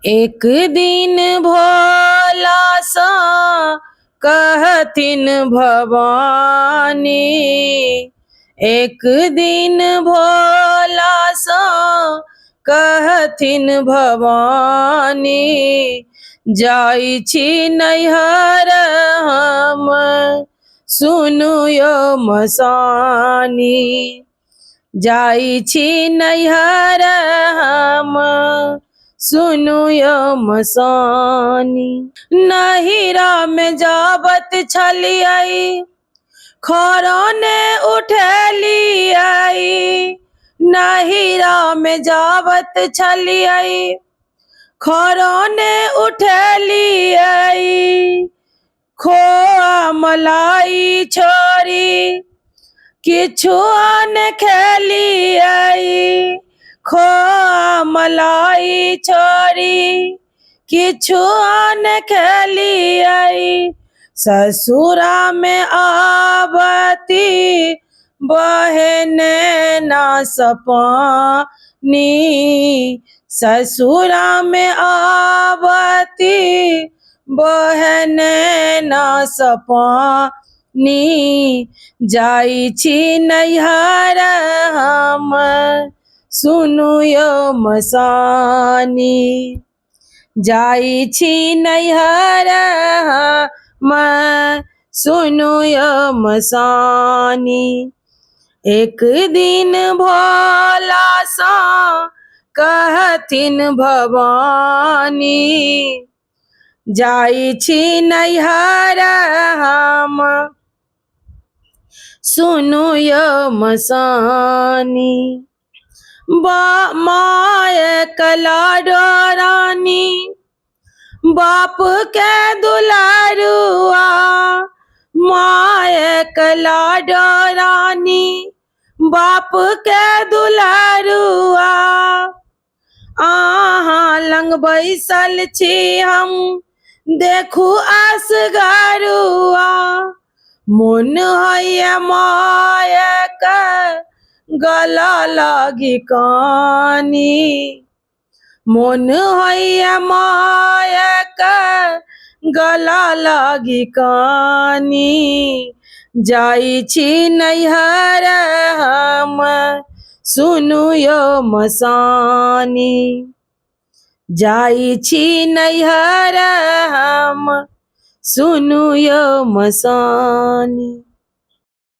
एक दिन भोला सा कहथिन भवानी, एक दिन भोला सा कहथिन भवानी, जाई छी नैहर हम सुनु यो मसानी, जाई छी नैहर हम सुनु यो मसानी। नहिरा में जाबत छलियै खरने उठलियै, नहिरा में जाबत छलियै खरने उठलियै, खोआ मलाई छोड़ी किछु न खेलियै, खोआ मलाई छोड़ी किछु न खेलियै, ससुरा में आबती बहन ना पानी, ससुरा में आबती बहन ना पानी, जाई छी नैहर हम सुनु यो मसानी, जाई छी नैहर हम सुनु यो मसानी। एक दिन भोला सा कहथिन भवानी, जाई छी नैहर हम सुनु यो मसानी। माय कला डरानी बाप के दुलारुआ, माय कला डरानी बाप के दुलारुआ, आहाँ लंग बैसल छी हम देखू असगरुआ, मन होइया माय के गला लागी कानी, मन होइया माय के गला लागी कानी, जाई छी नैहर हम सुनु यो मसानी, जाई छी नैहर हम सुनु यो मसानी।